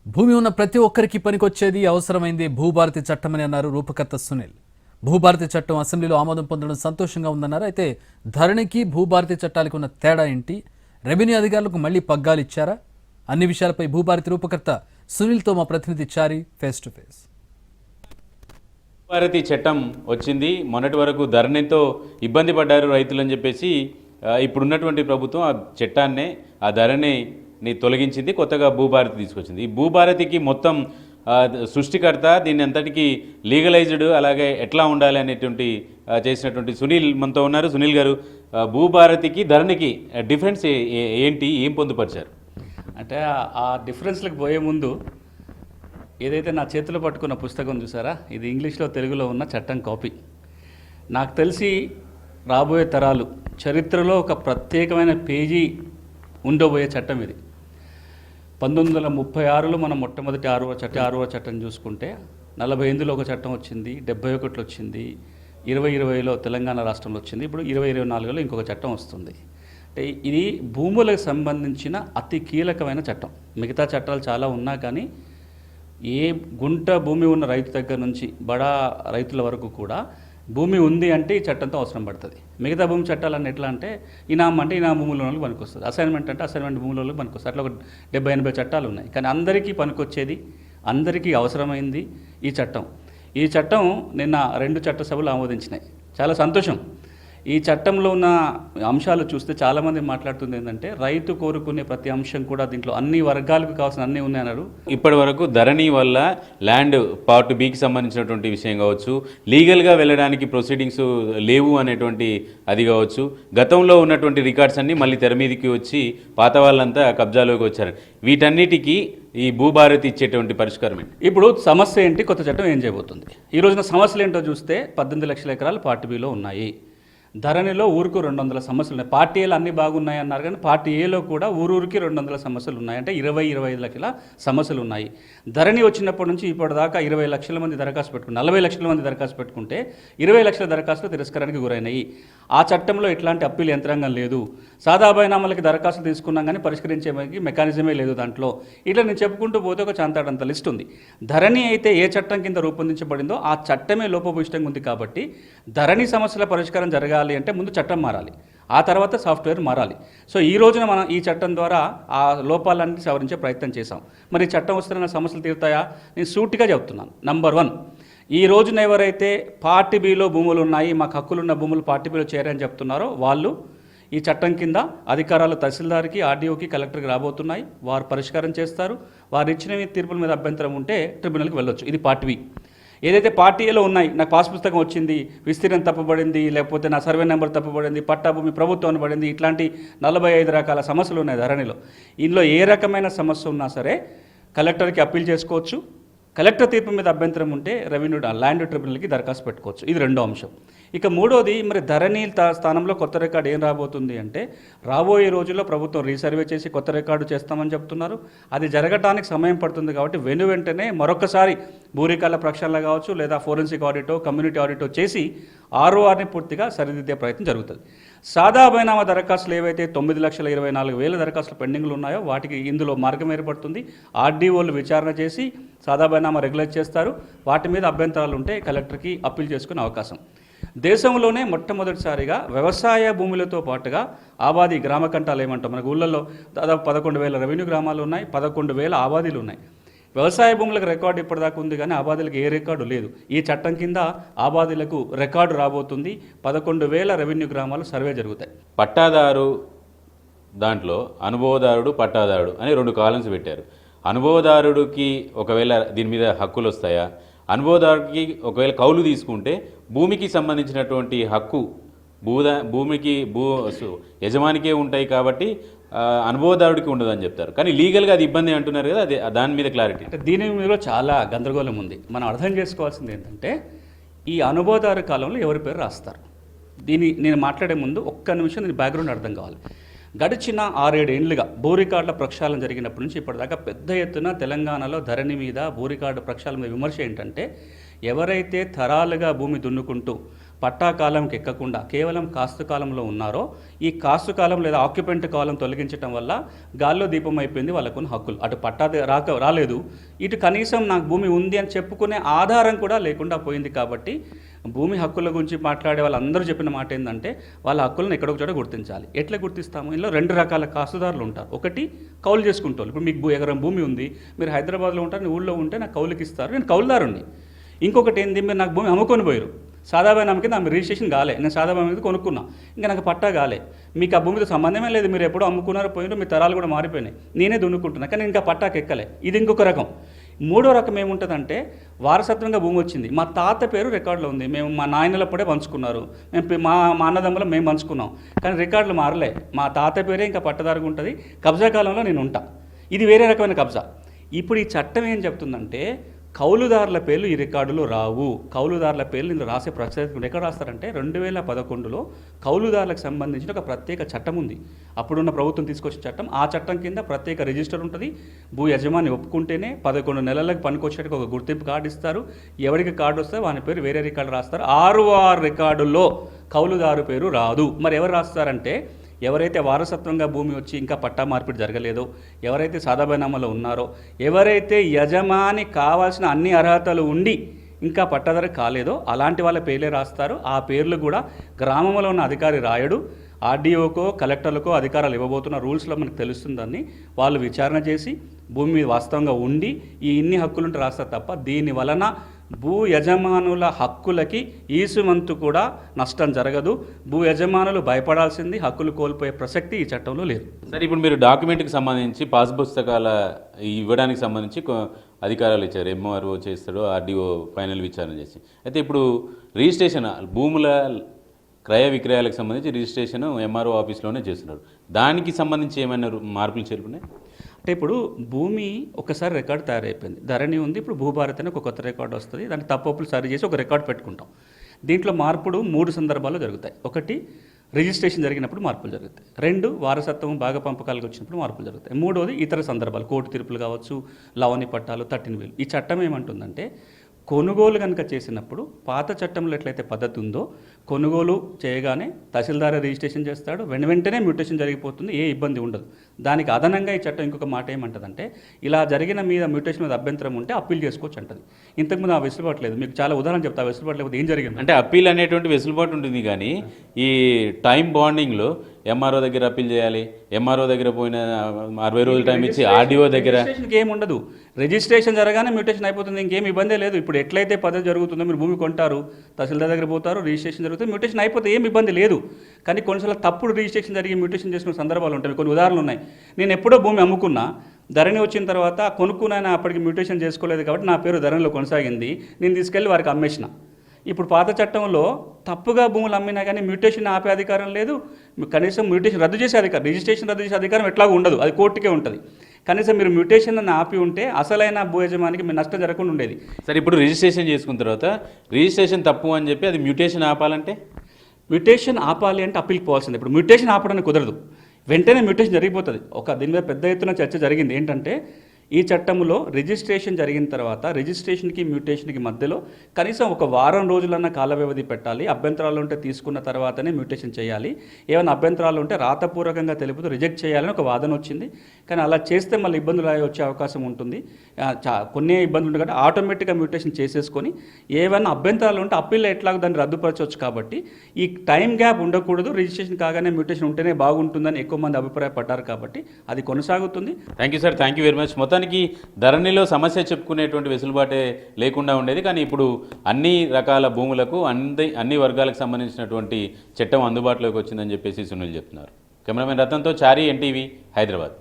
భూమి ఉన్న ప్రతి ఒక్కరికి పనికొచ్చేది అవసరమైంది భూభారతి చట్టమని అన్నారు రూపకర్త సునీల్. భూభారతి చట్టం అసెంబ్లీలో ఆమోదం పొందడం సంతోషంగా ఉందన్నారు. అయితే ధరణికి భూభారతి చట్టాలకు ఉన్న తేడా ఏంటి? రెవెన్యూ అధికారులకు మళ్లీ పగ్గాలు ఇచ్చారా? అన్ని విషయాలపై భూభారతి రూపకర్త సునీల్తో మా ప్రతినిధి చారి ఫేస్ టు ఫేస్. భూభారతి చట్టం వచ్చింది. మొన్నటి వరకు ధరణితో ఇబ్బంది పడ్డారు రైతులని చెప్పేసి ఇప్పుడున్నటువంటి ప్రభుత్వం ఆ చట్టాన్నే, ఆ ధరణిని తొలగించింది. కొత్తగా భూభారతి తీసుకొచ్చింది. ఈ భూభారతికి మొత్తం సృష్టికర్త, దీన్ని అంతటికీ లీగలైజ్డ్, అలాగే ఎట్లా ఉండాలి అనేటువంటి చేసినటువంటి సునీల్ మనతో ఉన్నారు. సునీల్ గారు, భూభారతికి ధరణికి డిఫరెన్స్ ఏంటి, ఏం పొందుపరిచారు? అంటే ఆ డిఫరెన్స్లకు పోయే ముందు ఏదైతే నా చేతిలో పట్టుకున్న పుస్తకం చూసారా, ఇది ఇంగ్లీష్లో తెలుగులో ఉన్న చట్టం కాపీ. నాకు తెలిసి రాబోయే తరాలు చరిత్రలో ఒక ప్రత్యేకమైన పేజీ ఉండబోయే చట్టం ఇది. 1936లో మనం మొట్టమొదటి ఆరవ చట్టం చూసుకుంటే 48లో ఒక చట్టం వచ్చింది, 71లో వచ్చింది, 2020లో తెలంగాణ రాష్ట్రంలో వచ్చింది, ఇప్పుడు 2024లో ఇంకొక చట్టం వస్తుంది. అంటే ఇది భూములకు సంబంధించిన అతి కీలకమైన చట్టం. మిగతా చట్టాలు చాలా ఉన్నా కానీ ఏ గుంట భూమి ఉన్న రైతు దగ్గర నుంచి బడా రైతుల వరకు కూడా భూమి ఉంది అంటే ఈ చట్టంతో అవసరం పడుతుంది. మిగతా భూమి చట్టాలన్నీ ఎట్లా అంటే ఇనాం అంటే ఇనాం భూముల వాళ్ళకి పనికొస్తుంది, అసైన్మెంట్ అంటే అసైన్మెంట్ భూముల వాళ్ళకి పనికొస్తుంది. అట్లా ఒక 70-80 చట్టాలు ఉన్నాయి. కానీ అందరికీ పనికొచ్చేది, అందరికీ అవసరమైంది ఈ చట్టం. ఈ చట్టం నిన్న 2 చట్టసభలు ఆమోదించినాయి. చాలా సంతోషం. ఈ చట్టంలో ఉన్న అంశాలు చూస్తే చాలామంది మాట్లాడుతుంది ఏంటంటే రైతు కోరుకునే ప్రతి అంశం కూడా దీంట్లో అన్ని వర్గాలకు కావాల్సిన అన్నీ ఉన్నాయన్నారు. ఇప్పటి వరకు ధరణి వల్ల ల్యాండ్ పార్ట్ బికి సంబంధించినటువంటి విషయం కావచ్చు, లీగల్గా వెళ్ళడానికి ప్రొసీడింగ్స్ లేవు అనేటువంటి అది కావచ్చు, గతంలో ఉన్నటువంటి రికార్డ్స్ అన్నీ మళ్ళీ తెర మీదకి వచ్చి పాత వాళ్ళంతా కబ్జాలోకి వచ్చారు. వీటన్నిటికీ ఈ భూభారతి ఇచ్చేటువంటి పరిష్కారం ఏంటి? ఇప్పుడు సమస్య ఏంటి, కొత్త చట్టం ఏం చేయబోతుంది? ఈ రోజున సమస్యలు ఏంటో చూస్తే 18 లక్షల ఎకరాలు పార్ట్ బిలో ఉన్నాయి. ధరణిలో ఊరుకు 200 సమస్యలు ఉన్నాయి. పార్టీ ఏలు అన్నీ బాగున్నాయి అన్నారు కానీ పార్టీ ఏలో కూడా ఊరూరికి 200 సమస్యలు ఉన్నాయి. అంటే 20-25 లక్షల సమస్యలు ఉన్నాయి. ధరణి వచ్చినప్పటి నుంచి ఇప్పటిదాకా 20 లక్షల మంది దరఖాస్తు పెట్టుకుంటే 40 లక్షల మంది దరఖాస్తు పెట్టుకుంటే 20 లక్షల దరఖాస్తులు తిరస్కారానికి గురైనాయి. ఆ చట్టంలో ఎట్లాంటి అప్పీల్ యంత్రాంగం లేదు. సాదా బైనామాలకి దరఖాస్తు తీసుకున్నాం కానీ పరిష్కరించే మెకానిజమే లేదు దాంట్లో. ఇట్లా నేను చెప్పుకుంటూ పోతే ఒక చాంతాడంత లిస్ట్ ఉంది. ధరణి అయితే ఏ చట్టం కింద రూపొందించబడిందో ఆ చట్టమే లోపభూయిష్టంగా ఉంది. కాబట్టి ధరణి సమస్యల పరిష్కారం జరగాలి అంటే ముందు చట్టం మారాలి, ఆ తర్వాత సాఫ్ట్వేర్ మారాలి. సో ఈ రోజున మనం ఈ చట్టం ద్వారా ఆ లోపాలన్నీ సవరించే ప్రయత్నం చేశాం. మరి చట్టం వస్తున్న సమస్యలు తీరుతాయా? నేను సూటిగా చెప్తున్నాను. నంబర్ 1, ఈ రోజున ఎవరైతే పార్టీ బిలో భూములు ఉన్నాయి, మాకు హక్కులున్న భూములు పార్టీ బిలో చేరని చెప్తున్నారో వాళ్ళు ఈ చట్టం కింద అధికారాలు తహసీల్దార్కి, ఆర్డీఓకి, కలెక్టర్కి రాబోతున్నాయి. వారు పరిష్కారం చేస్తారు. వారు ఇచ్చిన తీర్పుల మీద అభ్యంతరం ఉంటే ట్రిబ్యునల్కి వెళ్ళొచ్చు. ఇది పార్టీ బి. ఏదైతే పార్టీ ఏలో ఉన్నాయి, నాకు పాస్ పుస్తకం వచ్చింది, విస్తీర్ణం తప్పుబడింది, లేకపోతే నా సర్వే నెంబర్ తప్పుబడింది, పట్టాభూమి ప్రభుత్వం పడింది, ఇట్లాంటి 45 రకాల సమస్యలు ఉన్నాయి ధరణిలో. ఇందులో ఏ రకమైన సమస్య ఉన్నా సరే కలెక్టర్కి అప్పీల్ చేసుకోవచ్చు. కలెక్టర్ తీర్పు మీద అభ్యంతరం ఉంటే రెవెన్యూ ల్యాండ్ ట్రిబ్యునల్కి దరఖాస్తు పెట్టుకోవచ్చు. ఇది 2వ అంశం. ఇక 3వది, మరి ధరణి స్థానంలో కొత్త రికార్డు ఏం రాబోతుంది అంటే రాబోయే రోజుల్లో ప్రభుత్వం రీసర్వే చేసి కొత్త రికార్డు చేస్తామని చెప్తున్నారు. అది జరగడానికి సమయం పడుతుంది. కాబట్టి వెంటనే మరొకసారి భూరికాల ప్రక్షాళన కావచ్చు, లేదా ఫోరెన్సిక్ ఆడిటో, కమ్యూనిటీ ఆడిటో చేసి RORని పూర్తిగా సరిదిద్దే ప్రయత్నం జరుగుతుంది. సాదా బైనామా దరఖాస్తులు ఏవైతే 9,24,000 దరఖాస్తులు పెండింగ్లు ఉన్నాయో వాటికి ఇందులో మార్గం ఏర్పడుతుంది. ఆర్డీఓలు విచారణ చేసి సాదా బైనామా రెగ్యులేట్ చేస్తారు. వాటి మీద అభ్యంతరాలు ఉంటే కలెక్టర్కి అప్పీల్ చేసుకునే అవకాశం. దేశంలోనే మొట్టమొదటిసారిగా వ్యవసాయ భూములతో పాటుగా ఆబాది గ్రామ కంటాలు ఏమంటాం, మనకు ఊళ్ళల్లో దాదాపు 11,000 రెవెన్యూ గ్రామాలు ఉన్నాయి, 11,000 ఆబాదీలు ఉన్నాయి. వ్యవసాయ భూములకు రికార్డు ఇప్పటిదాకా ఉంది కానీ ఆబాదీలకు ఏ రికార్డు లేదు. ఈ చట్టం కింద ఆబాదీలకు రికార్డు రాబోతుంది. 11,000 రెవెన్యూ గ్రామాలు సర్వే జరుగుతాయి. పట్టాదారు దాంట్లో అనుభవదారుడు, పట్టాదారుడు అని 2 కాలమ్స్ పెట్టారు. అనుభవదారుడికి ఒకవేళ దీని మీద హక్కులు వస్తాయా? అనుభవదారుడికి ఒకవేళ కౌలు తీసుకుంటే భూమికి సంబంధించినటువంటి హక్కు భూమికి యజమానికే ఉంటాయి కాబట్టి అనుభవదారుడికి ఉండదని చెప్తారు. కానీ లీగల్గా అది ఇబ్బంది అంటున్నారు కదా, అది దాని మీద క్లారిటీ. దీని మీద చాలా గందరగోళం ఉంది. మనం అర్థం చేసుకోవాల్సింది ఏంటంటే ఈ అనుభవదారు కాలంలో ఎవరి పేరు రాస్తారు. నేను మాట్లాడే ముందు ఒక్క నిమిషం దీని బ్యాక్గ్రౌండ్ అర్థం కావాలి. గడిచిన 6-7 ఏళ్లుగా భూ రికార్డుల ప్రక్షాళన జరిగినప్పటి నుంచి ఇప్పటిదాకా పెద్ద ఎత్తున తెలంగాణలో ధరణి మీద, భూ రికార్డు ప్రక్షాళన మీద విమర్శ ఏంటంటే ఎవరైతే తరాలుగా భూమి దున్నుకుంటూ పట్టా కాలంకి ఎక్కకుండా కేవలం కాస్తు కాలంలో ఉన్నారో ఈ కాస్తు కాలం లేదా ఆక్యుపెంట్ కాలం తొలగించడం వల్ల గాల్లో దీపం అయిపోయింది వాళ్ళకున్న హక్కులు. అటు పట్టా రాలేదు, ఇటు కనీసం నాకు భూమి ఉంది అని చెప్పుకునే ఆధారం కూడా లేకుండా పోయింది. కాబట్టి భూమి హక్కుల గురించి మాట్లాడే వాళ్ళందరూ చెప్పిన మాట ఏంటంటే వాళ్ళ హక్కులను ఎక్కడొక చోట గుర్తించాలి. ఎట్లా గుర్తిస్తాము? ఇందులో 2 రకాల కాస్తుదారులు ఉంటారు. ఒకటి కౌలు చేసుకుంటారు. ఇప్పుడు మీకు ఎకరం భూమి ఉంది, మీరు హైదరాబాద్లో ఉంటారు, నేను ఊళ్ళో ఉంటే నాకు కౌలుకి ఇస్తారు, నేను కౌలుదారుని. ఇంకొకటి ఏంది, మీరు నాకు భూమి అమ్ముకొని పోయారు, సాదాబాయి నమ్మకి నాకు రిజిస్ట్రేషన్ కాలే, నేను సాదాబాయి మీద కొనుక్కున్నా, ఇంకా నాకు పట్టా కాలే, మీకు ఆ భూమితో సంబంధమే లేదు, మీరు ఎప్పుడో అమ్ముకున్నారో పోయినారో, మీ తరాలు కూడా మారిపోయినాయి, నేనే దున్నుకుంటున్నా, కానీ ఇంకా పట్టాకి ఎక్కలే. ఇది ఇంకొక రకం. 3వ రకం ఏముంటుందంటే వారసత్వంగా భూమి వచ్చింది, మా తాత పేరు రికార్డులో ఉంది, మేము మా నాయనలప్పుడే పంచుకున్నారు, మేము మా అన్నదమ్ములో మేము పంచుకున్నాం, కానీ రికార్డులు మారలే, మా తాత పేరే ఇంకా పట్టదారుగా ఉంటుంది, కబ్జా కాలంలో నేను ఉంటా. ఇది వేరే రకమైన కబ్జా. ఇప్పుడు ఈ చట్టం ఏం చెప్తుందంటే కౌలుదారుల పేర్లు ఈ రికార్డులో రావు. కౌలుదారుల పేర్లు ఇందులో రాసే ప్రత్యేక ఎక్కడ రాస్తారంటే 2011లో కౌలుదారులకు సంబంధించిన ఒక ప్రత్యేక చట్టం ఉంది. అప్పుడున్న ప్రభుత్వం తీసుకొచ్చిన చట్టం. ఆ చట్టం కింద ప్రత్యేక రిజిస్టర్ ఉంటుంది. భూ యజమాని ఒప్పుకుంటేనే 11 నెలలకు పనికొచ్చేట్టుగా ఒక గుర్తింపు కార్డు ఇస్తారు. ఎవరికి కార్డు వస్తే వాని పేరు వేరే రికార్డు రాస్తారు. 6 రికార్డుల్లో కౌలుదారు పేరు రాదు. మరి ఎవరు రాస్తారంటే ఎవరైతే వారసత్వంగా భూమి వచ్చి ఇంకా పట్టా మార్పిడి జరగలేదో, ఎవరైతే సాదాబాయినామాలో ఉన్నారో, ఎవరైతే యజమాని కావాల్సిన అన్ని అర్హతలు ఉండి ఇంకా పట్టాదారు కాలేదో అలాంటి వాళ్ళ పేర్లే రాస్తారు. ఆ పేర్లు కూడా గ్రామంలో ఉన్న అధికారి రాయడు. ఆర్డీఓకో కలెక్టర్లకో అధికారాలు ఇవ్వబోతున్న రూల్స్లో మనకు తెలుస్తుందని వాళ్ళు విచారణ చేసి భూమి మీద వాస్తవంగా ఉండి ఈ ఇన్ని హక్కులుంటే రాస్తారు తప్ప దీని వలన భూ యజమానుల హక్కులకి ఈసుమంతు కూడా నష్టం జరగదు. భూ యజమానులు భయపడాల్సింది, హక్కులు కోల్పోయే ప్రసక్తి ఈ చట్టంలో లేదు. సరే, ఇప్పుడు మీరు డాక్యుమెంట్కి సంబంధించి పాస్ పుస్తకాల ఇవ్వడానికి సంబంధించి అధికారాలు ఇచ్చారు. ఎంఆర్ఓ చేస్తాడు, ఆర్డీఓ ఫైనల్ విచారణ చేసి. అయితే ఇప్పుడు రిజిస్ట్రేషన్ భూముల క్రయ విక్రయాలకు సంబంధించి రిజిస్ట్రేషన్ ఎంఆర్ఓ ఆఫీస్లోనే చేస్తున్నారు. దానికి సంబంధించి ఏమైనా మార్పులు చేరుకున్నాయి? అంటే ఇప్పుడు భూమి ఒకసారి రికార్డు తయారైపోయింది, ధరణి ఉంది, ఇప్పుడు భూభారతి అని ఒక కొత్త రికార్డు వస్తుంది, దాన్ని తప్పులు సరి చేసి ఒక రికార్డు పెట్టుకుంటాం. దీంట్లో మార్పులు 3 సందర్భాల్లో జరుగుతాయి. ఒకటి రిజిస్ట్రేషన్ జరిగినప్పుడు మార్పులు జరుగుతాయి. 2 వారసత్వం భాగ పంపకాలకు వచ్చినప్పుడు మార్పులు జరుగుతాయి. 3వది ఇతర సందర్భాలు, కోర్టు తీర్పులు కావచ్చు, లవణి పట్టాలు, 13 వీలు. ఈ చట్టం ఏమంటుందంటే కొనుగోలు కనుక చేసినప్పుడు పాత చట్టంలో ఎట్లయితే పద్ధతి ఉందో కొనుగోలు చేయగానే తహసీల్దార్ రిజిస్ట్రేషన్ చేస్తాడు, వెంటనే మ్యూటేషన్ జరిగిపోతుంది, ఏ ఇబ్బంది ఉండదు. దానికి అదనంగా ఈ చట్టం ఇంకొక మాట ఏమంటుందంటే ఇలా జరిగిన మీద మ్యూటేషన్ మీద అభ్యంతరం ఉంటే అప్పీల్ చేసుకోవచ్చు అంటది. ఇంతకుముందు ఆ వెసులుబాటు లేదు. మీకు చాలా ఉదాహరణ చెప్తా, ఆ వెసులుబాటు లేకపోతే ఏం జరిగింది అంటే అప్పీల్ అనేటువంటి వెసులుబాటు ఉంటుంది, కానీ ఈ టైం బాండింగ్లో ఎంఆర్ఓ దగ్గర అప్పీల్ చేయాలి, ఎంఆర్ఓ దగ్గర పోయిన 60 రోజులు టైం ఇచ్చి ఆర్డీఓ దగ్గర ఏం ఉండదు. రిజిస్ట్రేషన్ జరగానే మ్యూటేషన్ అయిపోతుంది, ఇంకేం ఇబ్బందే లేదు. ఇప్పుడు ఎట్లయితే పద్ధతి జరుగుతుందో, మీరు భూమి కొంటారు, తహసీల్దార్ దగ్గర పోతారు, రిజిస్ట్రేషన్ జరుగుతుంది, మ్యూటేషన్ అయిపోతే ఏం ఇబ్బంది లేదు. కానీ కొన్నిసార్లు తప్పుడు రిజిస్ట్రేషన్ జరిగి మ్యూటేషన్ చేసిన సందర్భాలు ఉంటాయి. కొన్ని ఉదాహరణలు ఉన్నాయి. నేను ఎప్పుడో భూమి అమ్ముకున్నా, ధరణి వచ్చిన తర్వాత కొనుక్కున్నాను, అప్పటికి మ్యూటేషన్ చేసుకోలేదు కాబట్టి నా పేరు ధరణిలో కొనసాగింది, నేను తీసుకెళ్ళి వారికి అమ్మేసిన. ఇప్పుడు పాత చట్టంలో తప్పుగా భూములు అమ్మినా కానీ మ్యూటేషన్ ఆపే అధికారం లేదు, కనీసం మ్యూటేషన్ రద్దు చేసే అధికారం, రిజిస్ట్రేషన్ రద్దు చేసే అధికారం ఎట్లాగూ ఉండదు, అది కోర్టుకే ఉంటుంది. కనీసం మీరు మ్యూటేషన్ ఆపి ఉంటే అసలైన భూ యజమానికి మీరు నష్టం జరగకుండా ఉండేది. సరే, ఇప్పుడు రిజిస్ట్రేషన్ చేసుకున్న తర్వాత రిజిస్ట్రేషన్ తప్పు అని చెప్పి అది మ్యూటేషన్ ఆపాలంటే మ్యూటేషన్ ఆపాలి అంటే అప్పీల్కి పోవాల్సింది. ఇప్పుడు మ్యూటేషన్ ఆపడానికి కుదరదు, వెంటనే మ్యూటేషన్ జరిగిపోతుంది. దీని మీద పెద్ద ఎత్తున చర్చ జరిగింది. ఏంటంటే ఈ చట్టంలో రిజిస్ట్రేషన్ జరిగిన తర్వాత రిజిస్ట్రేషన్కి మ్యూటేషన్కి మధ్యలో కనీసం ఒక వారం రోజులన్న కాల వ్యవధి పెట్టాలి. అభ్యంతరాలు ఉంటే తీసుకున్న తర్వాతనే మ్యూటేషన్ చేయాలి. ఏమైనా అభ్యంతరాలు ఉంటే రాతపూర్వకంగా తెలుపుతూ రిజెక్ట్ చేయాలని ఒక వాదన వచ్చింది. కానీ అలా చేస్తే మళ్ళీ ఇబ్బందులు వచ్చే అవకాశం ఉంటుంది. కొన్ని ఇబ్బందులు ఉంటాయి కాబట్టి ఆటోమేటిక్గా మ్యూటేషన్ చేసేసుకొని ఏమైనా అభ్యంతరాలు ఉంటే అప్పీల్లో ఎట్లాగో దాన్ని రద్దుపరచవచ్చు. కాబట్టి ఈ టైం గ్యాప్ ఉండకూడదు, రిజిస్ట్రేషన్ కాగానే మ్యూటేషన్ ఉంటేనే బాగుంటుందని ఎక్కువ మంది అభిప్రాయపడ్డారు కాబట్టి అది కొనసాగుతుంది. Thank you sir, thank you very much. మొత్తానికి ధరణిలో సమస్య చెప్పుకునేటువంటి వెసులుబాటే లేకుండా ఉండేది, కానీ ఇప్పుడు అన్ని రకాల భూములకు అన్ని వర్గాలకు సంబంధించినటువంటి చట్టం అందుబాటులోకి వచ్చిందని చెప్పేసి సునీల్ చెప్తున్నారు. కెమెరామెన్ రతన్తో చారి, ఎన్టీవీ, హైదరాబాద్.